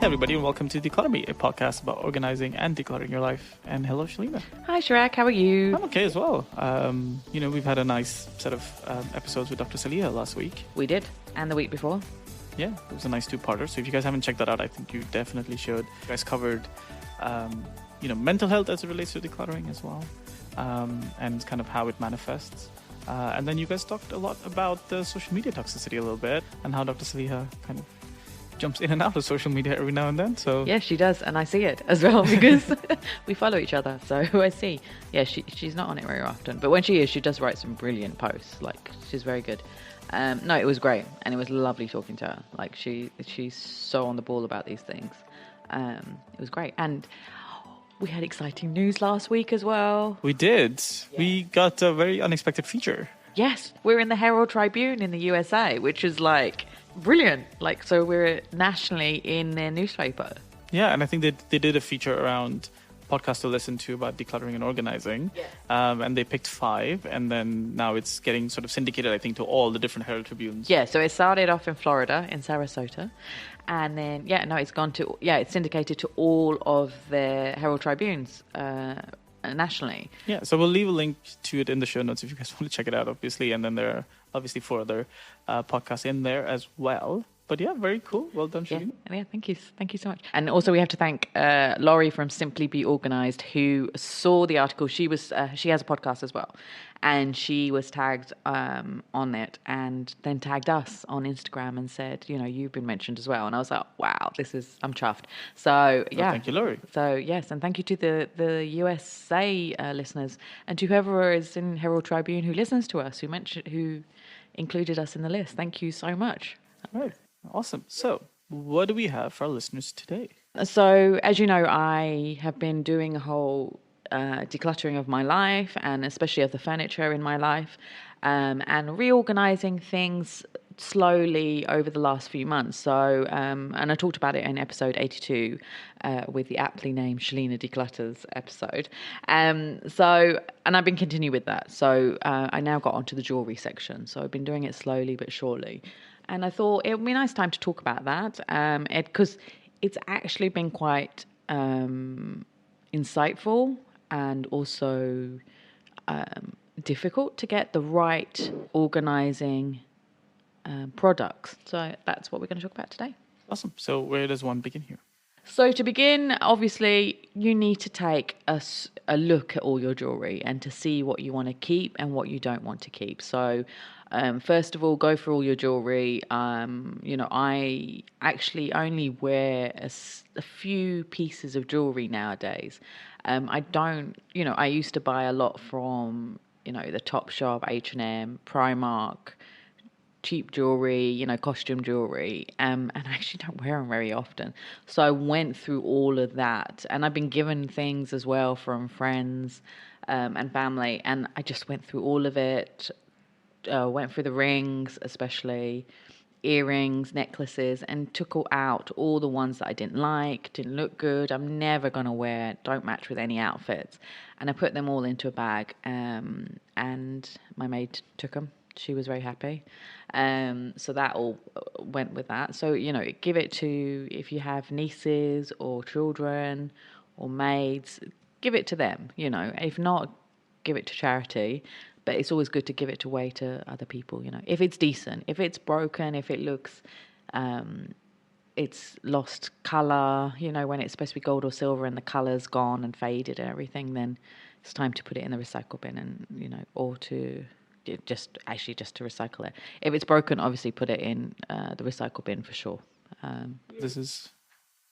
everybody, and welcome to Declutter, a podcast about organizing and decluttering your life. And hello, Shelina. Hi, Shrek. How are you? I'm okay as well. We've had a nice set of episodes with Dr. Shelina last week. We did. And the week before. Yeah, it was a nice two-parter. So if you guys haven't checked that out, I think you definitely should. You guys covered, mental health as it relates to decluttering as well, and kind of how it manifests. And then you guys talked a lot about the social media toxicity a little bit and how Dr. Shelina kind of jumps in and out of social media every now and then. So yeah, she does, and I see it as well because we follow each other. So I see. Yeah, she's not on it very often, but when she is, she does write some brilliant posts. Like, she's very good. No, it was great, and it was lovely talking to her. Like, she's so on the ball about these things. It was great, and we had exciting news last week as well. We did. Yeah. We got a very unexpected feature. Yes, we're in the Herald Tribune in the USA, which is like brilliant. Like, so we're nationally in their newspaper. Yeah, and I think they did a feature around podcasts to listen to about decluttering and organizing. Yeah. And they picked 5, and then now it's getting sort of syndicated, I think, to all the different Herald Tribunes. Yeah, so it started off in Florida, in Sarasota. And then, it's syndicated to all of the Herald Tribunes nationally. Yeah, so we'll leave a link to it in the show notes if you guys want to check it out, obviously. And then there are obviously 4 other podcasts in there as well. But yeah, very cool. Well done, Shelina. Yeah, thank you. Thank you so much. And also we have to thank Laurie from Simply Be Organised, who saw the article. She has a podcast as well. And she was tagged on it and then tagged us on Instagram and said, you've been mentioned as well. And I was like, wow, I'm chuffed. So, yeah. Well, thank you, Laurie. So, yes. And thank you to the USA listeners and to whoever is in Herald Tribune who listens to us, who included us in the list. Thank you so much. All right. Awesome. So, what do we have for our listeners today? So, as you know, I have been doing a whole decluttering of my life, and especially of the furniture in my life, and reorganizing things slowly over the last few months. So, and I talked about it in episode 82 with the aptly named Shelina Declutters episode. And I've been continuing with that. So I now got onto the jewellery section. So I've been doing it slowly but surely. And I thought it would be a nice time to talk about that, because it's actually been quite insightful and also difficult to get the right organising products. So that's what we're going to talk about today. Awesome. So where does one begin here? So to begin, obviously, you need to take a look at all your jewellery and to see what you want to keep and what you don't want to keep. So first of all, go through all your jewellery. I actually only wear a few pieces of jewellery nowadays. I used to buy a lot from, the Topshop, H&M, Primark, cheap jewellery, costume jewellery, and I actually don't wear them very often. So I went through all of that, and I've been given things as well from friends and family, and I just went through all of it, went through the rings, especially earrings, necklaces, and took out all the ones that I didn't like, didn't look good, I'm never going to wear, don't match with any outfits, and I put them all into a bag, and my maid took them. She was very happy. So that all went with that. So, give it to, if you have nieces or children or maids, give it to them, If not, give it to charity. But it's always good to give it away to other people, If it's decent, if it's broken, if it looks, it's lost colour, when it's supposed to be gold or silver and the colour's gone and faded and everything, then it's time to put it in the recycle bin and, or to just to recycle it. If it's broken, obviously put it in the recycle bin for sure. This is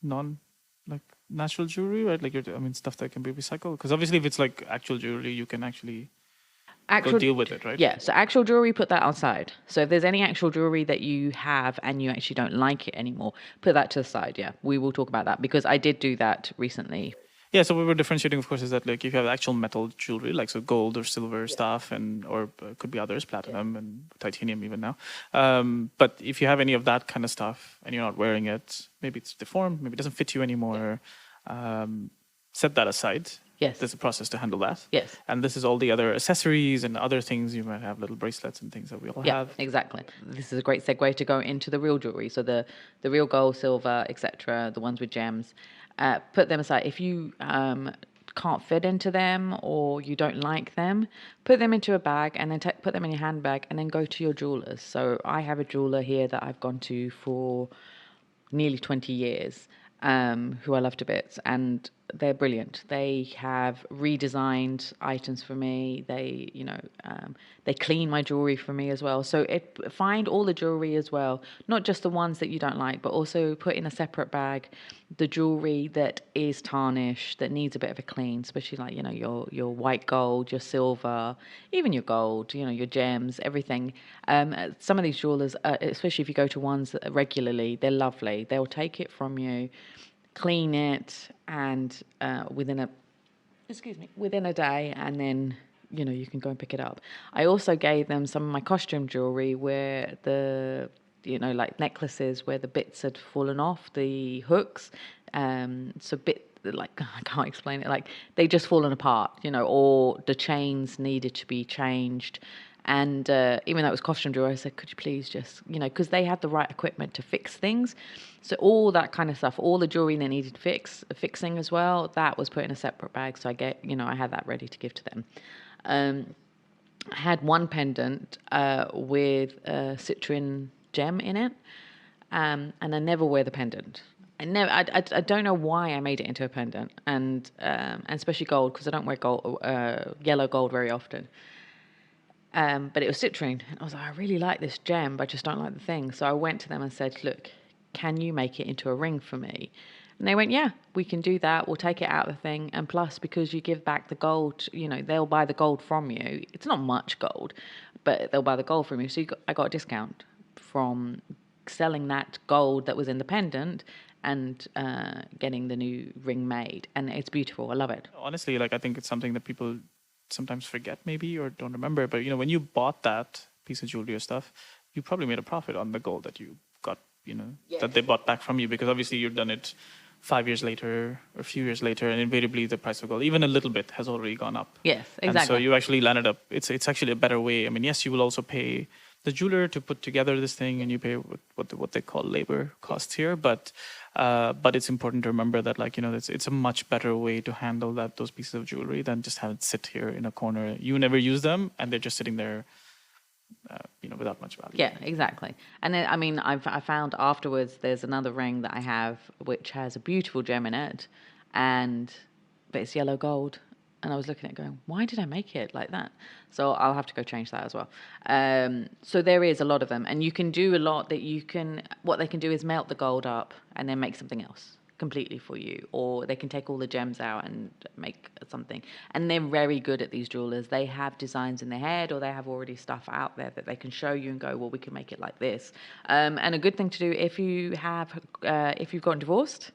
natural jewelry, right? Stuff that can be recycled. Because obviously, if it's like actual jewelry, you can actually go deal with it, right? Yeah. So actual jewelry, put that outside. So if there's any actual jewelry that you have and you actually don't like it anymore, put that to the side. Yeah, we will talk about that because I did do that recently. Yeah, so we were differentiating, of course, is that like if you have actual metal jewelry, like so gold or silver stuff, or could be others, platinum and titanium even now. But if you have any of that kind of stuff and you're not wearing it, maybe it's deformed, maybe it doesn't fit you anymore, set that aside. Yes. There's a process to handle that. Yes. And this is all the other accessories and other things. You might have little bracelets and things that we all Yeah, have. exactly. This is a great segue to go into the real jewelry. So the real gold, silver, etc., the ones with gems. Put them aside. If you can't fit into them or you don't like them, put them into a bag and then put them in your handbag and then go to your jewelers. So I have a jeweler here that I've gone to for nearly 20 years, who I love to bits, and they're brilliant. They have redesigned items for me. They, they clean my jewelry for me as well. So find all the jewelry as well, not just the ones that you don't like, but also put in a separate bag the jewelry that is tarnished, that needs a bit of a clean, especially like, your white gold, your silver, even your gold, your gems, everything. Some of these jewelers, especially if you go to ones that regularly, they're lovely. They'll take it from you, clean it, and within a day, and then you can go and pick it up. I also gave them some of my costume jewelry where like necklaces where the bits had fallen off the hooks, like I can't explain it, like they just fallen apart, or the chains needed to be changed. And even though it was costume jewelry, I said, could you please just, because they had the right equipment to fix things. So all that kind of stuff, all the jewelry that needed fixing as well, that was put in a separate bag. So I had that ready to give to them. I had one pendant with a citrine gem in it, and I never wear the pendant. I don't know why I made it into a pendant, and especially gold, because I don't wear gold, yellow gold very often. But it was citrine, and I was like, I really like this gem, but I just don't like the thing. So I went to them and said, look, can you make it into a ring for me? And they went, yeah, we can do that. We'll take it out of the thing. And plus, because you give back the gold, they'll buy the gold from you. It's not much gold, but they'll buy the gold from you. So I got a discount from selling that gold that was in the pendant and getting the new ring made. And it's beautiful. I love it. Honestly, like I think it's something that people sometimes forget maybe or don't remember. But, when you bought that piece of jewelry or stuff, you probably made a profit on the gold that you got, Yes. that they bought back from you, because obviously you've done it 5 years later or a few years later, and invariably the price of gold, even a little bit, has already gone up. Yes, exactly. And so you actually landed up, it's actually a better way. I mean, yes, you will also pay the jeweler to put together this thing, and you pay what they call labor costs here, but it's important to remember that, like, it's a much better way to handle those pieces of jewelry than just have it sit here in a corner. You never use them, and they're just sitting there, without much value. Yeah, exactly. And then, I found afterwards there's another ring that I have which has a beautiful gem in it, but it's yellow gold. And I was looking at it going, why did I make it like that? So I'll have to go change that as well. So there is a lot of them. And you can do a lot what they can do is melt the gold up and then make something else completely for you. Or they can take all the gems out and make something. And they're very good at these jewelers. They have designs in their head, or they have already stuff out there that they can show you and go, well, we can make it like this. And a good thing to do if you've gotten divorced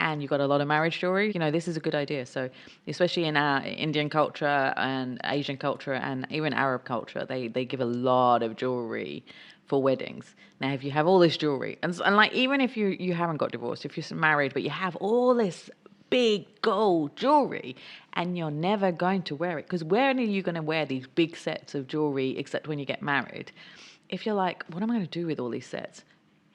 and you've got a lot of marriage jewelry, this is a good idea. So especially in our Indian culture and Asian culture and even Arab culture, they give a lot of jewelry for weddings. Now, if you have all this jewelry, and like, even if you haven't got divorced, if you're married, but you have all this big gold jewelry and you're never going to wear it, because where are you going to wear these big sets of jewelry except when you get married? If you're like, what am I going to do with all these sets?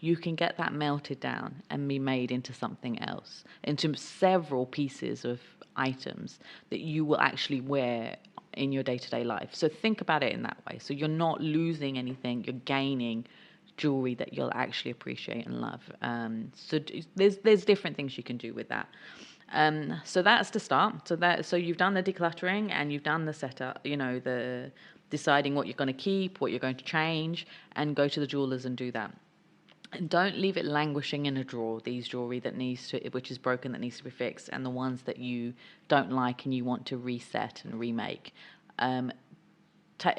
You can get that melted down and be made into something else, into several pieces of items that you will actually wear in your day-to-day life. So think about it in that way. So you're not losing anything, you're gaining jewelry that you'll actually appreciate and love. So there's different things you can do with that. So that's the start. So you've done the decluttering and you've done the setup, the deciding what you're going to keep, what you're going to change, and go to the jewelers and do that. And don't leave it languishing in a drawer, these jewelry which is broken, that needs to be fixed, and the ones that you don't like and you want to reset and remake.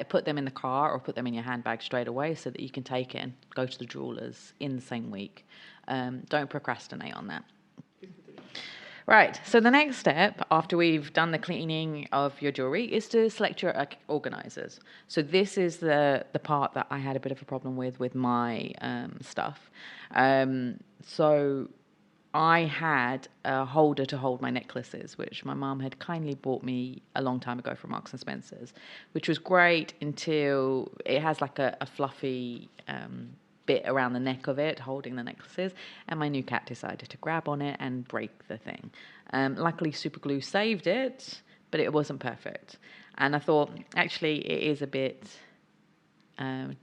Put them in the car or put them in your handbag straight away so that you can take it and go to the jewelers in the same week. Don't procrastinate on that. Right, so the next step after we've done the cleaning of your jewelry is to select your organisers. So this is the part that I had a bit of a problem with my stuff. So I had a holder to hold my necklaces, which my mum had kindly bought me a long time ago from Marks and Spencer's, which was great until it has like a fluffy bit around the neck of it, holding the necklaces, and my new cat decided to grab on it and break the thing. Luckily, super glue saved it, but it wasn't perfect. And I thought, actually, it is a bit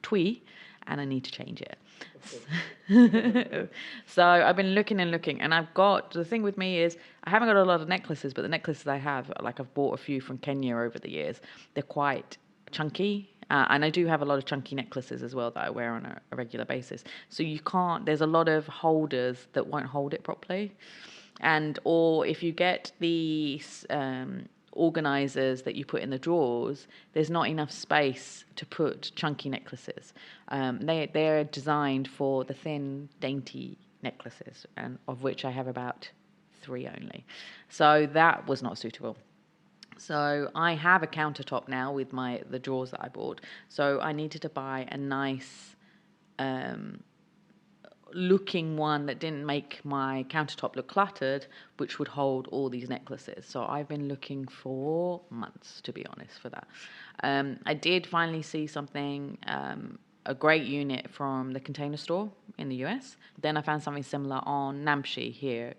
twee, and I need to change it. So I've been looking and looking, and the thing with me is I haven't got a lot of necklaces, but the necklaces I have, like I've bought a few from Kenya over the years, they're quite chunky. And I do have a lot of chunky necklaces as well that I wear on a regular basis. So there's a lot of holders that won't hold it properly. Or if you get these organisers that you put in the drawers, there's not enough space to put chunky necklaces. They're designed for the thin, dainty necklaces, and of which I have about 3 only. So that was not suitable. So I have a countertop now with the drawers that I bought. So I needed to buy a nice looking one that didn't make my countertop look cluttered, which would hold all these necklaces. So I've been looking for months, to be honest, for that. I did finally see something, a great unit from the Container Store in the US. Then I found something similar on Namshi here.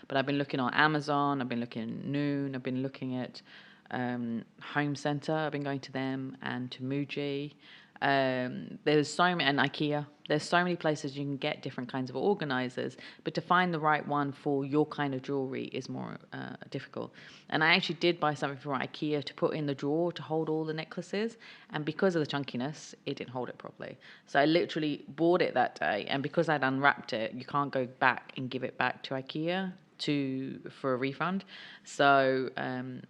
But I've been looking on Amazon, I've been looking at Noon, I've been looking at Home Center, I've been going to them, and to Muji. There's so many, and IKEA. There's so many places you can get different kinds of organisers, but to find the right one for your kind of jewellery is more difficult. And I actually did buy something from IKEA to put in the drawer to hold all the necklaces, and because of the chunkiness, it didn't hold it properly. So I literally bought it that day, and because I'd unwrapped it, you can't go back and give it back to IKEA for a refund. So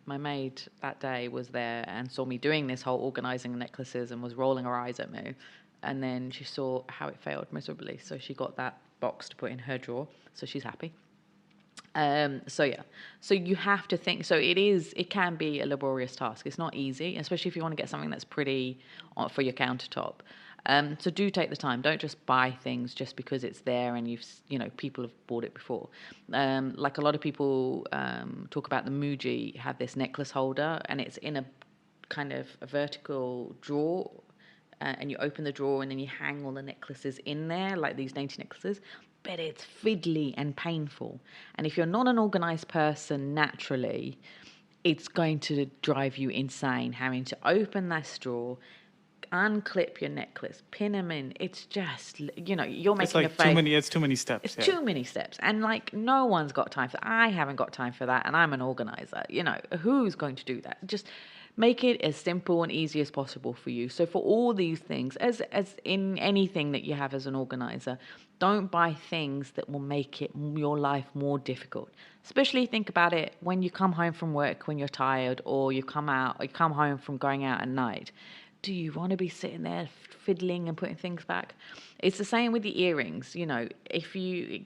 my maid that day was there and saw me doing this whole organising the necklaces and was rolling her eyes at me. And then she saw how it failed miserably. So she got that box to put in her drawer. So she's happy. So you have to think. So it can be a laborious task. It's not easy, especially if you want to get something that's pretty for your countertop. So do take the time. Don't just buy things just because it's there and people have bought it before. Like a lot of people talk about the Muji have this necklace holder, and it's in a kind of a vertical drawer. And you open the drawer and then you hang all the necklaces in there, like these dainty necklaces. But it's fiddly and painful. And if you're not an organised person naturally, it's going to drive you insane having to open that drawer, unclip your necklace, pin them in. It's just, you're making a face. It's too many steps. It's too many steps. And no one's got time for that. I haven't got time for that. And I'm an organiser. Who's going to do that? Just make it as simple and easy as possible for you. So for all these things, as in anything that you have as an organiser, don't buy things that will make your life more difficult. Especially think about it when you come home from work, when you're tired, or you come home from going out at night. Do you want to be sitting there fiddling and putting things back? It's the same with the earrings. If you,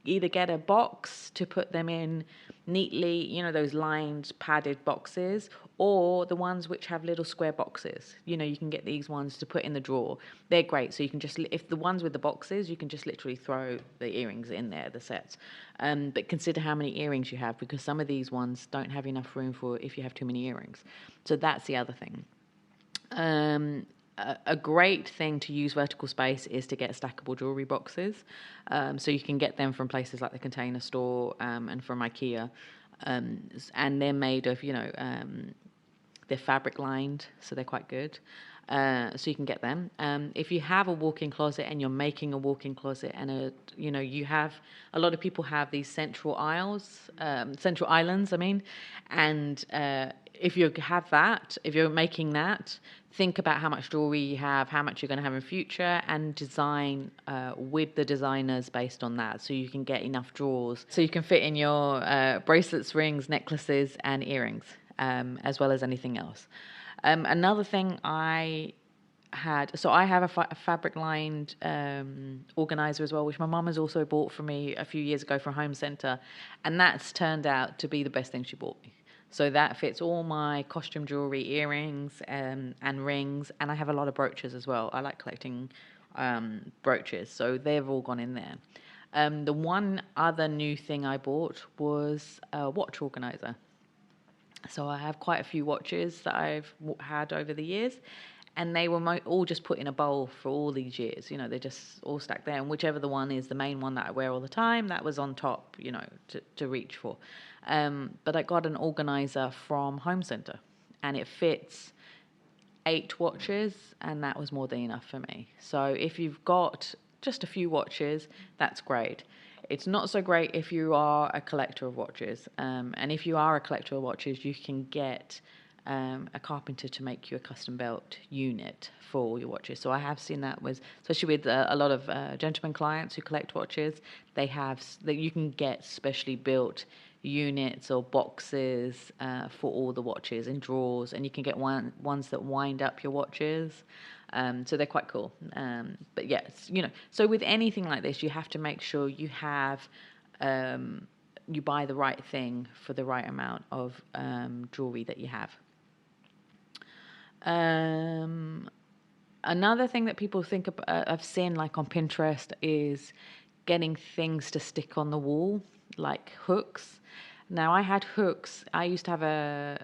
either get a box to put them in neatly, those lined padded boxes, or the ones which have little square boxes. You can get these ones to put in the drawer. They're great. So you can if the ones with the boxes, you can just literally throw the earrings in there, the sets. But consider how many earrings you have, because some of these ones don't have enough room for if you have too many earrings. So that's the other thing. A great thing to use vertical space is to get stackable jewellery boxes. So you can get them from places like the Container Store and from IKEA. And they're made of, they're fabric lined, so they're quite good. So you can get them. If you have a walk-in closet and you're making a walk-in closet and you have, a lot of people have these central islands, and if you have that, if you're making that, think about how much jewelry you have, how much you're going to have in future, and design with the designers based on that, so you can get enough drawers so you can fit in your bracelets, rings, necklaces, and earrings, as well as anything else. Another thing I have a fabric lined organizer as well, which my mum has also bought for me a few years ago from Home Center, and that's turned out to be the best thing she bought me. So that fits all my costume jewelry, earrings, and rings, and I have a lot of brooches as well. I like collecting brooches, so they've all gone in there. The one other new thing I bought was a watch organizer. So I have quite a few watches that I've had over the years, and they were all just put in a bowl for all these years. You know, they're just all stacked there, and whichever the one is the main one that I wear all the time, that was on top, you know, to reach for. But I got an organizer from Home Center, and it fits 8 watches, and that was more than enough for me. So if you've got just a few watches, that's great. It's not so great if you are a collector of watches. And if you are a collector of watches, you can get a carpenter to make you a custom belt unit for all your watches. So I have seen that with, especially with a lot of gentlemen clients who collect watches, they have that you can get specially built units or boxes for all the watches and drawers, and you can get ones that wind up your watches. So they're quite cool. But yes, you know, so with anything like this, you have to make sure you have, you buy the right thing for the right amount of jewelry that you have. Another thing that people think I've seen like on Pinterest is getting things to stick on the wall, like hooks. Now, I had hooks. I used to have a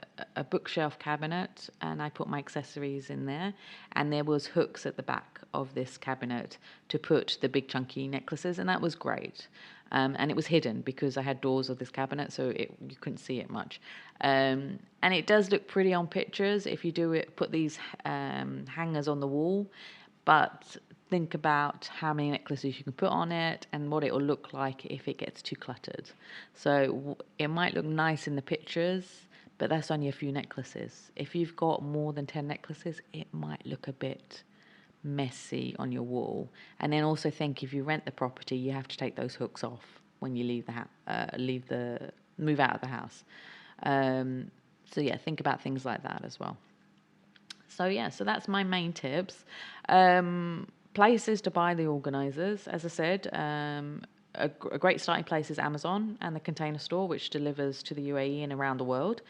bookshelf cabinet, and I put my accessories in there, and there was hooks at the back of this cabinet to put the big chunky necklaces, and that was great. And it was hidden because I had doors of this cabinet, so you couldn't see it much. And it does look pretty on pictures if you put these hangers on the wall, but think about how many necklaces you can put on it and what it will look like if it gets too cluttered. So it might look nice in the pictures, but that's only a few necklaces. If you've got more than 10 necklaces, it might look a bit messy on your wall. And then also think, if you rent the property, you have to take those hooks off when you leave move out of the house. So yeah, think about things like that as well. So yeah, so that's my main tips. Places to buy the organisers, as I said, a great starting place is Amazon and the Container Store, which delivers to the UAE and around the world.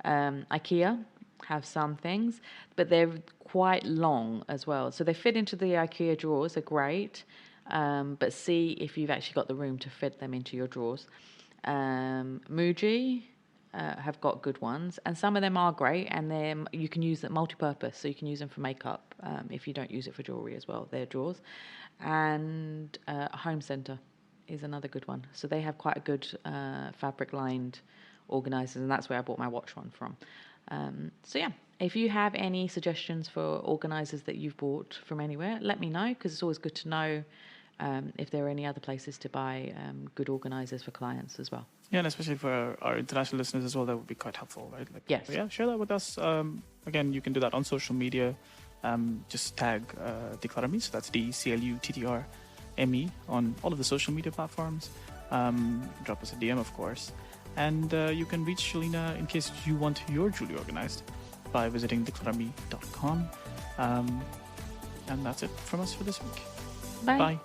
IKEA have some things, but they're quite long as well. So they fit into the IKEA drawers, they're great, but see if you've actually got the room to fit them into your drawers. Muji have got good ones, and some of them are great, and you can use them multi-purpose, so you can use them for makeup if you don't use it for jewellery as well. They're drawers. And Home Center is another good one. So they have quite a good fabric-lined organisers, and that's where I bought my watch one from. So yeah, if you have any suggestions for organisers that you've bought from anywhere, let me know, because it's always good to know if there are any other places to buy good organisers for clients as well. Yeah, and especially for our international listeners as well, that would be quite helpful, right? Like, yes. Yeah, share that with us. Again, you can do that on social media. Just tag Declutter Me, so that's DCLUTTRME on all of the social media platforms. Drop us a DM, of course. And you can reach Shelina in case you want your jewelry organized by visiting declutterme.com. And that's it from us for this week. Bye. Bye.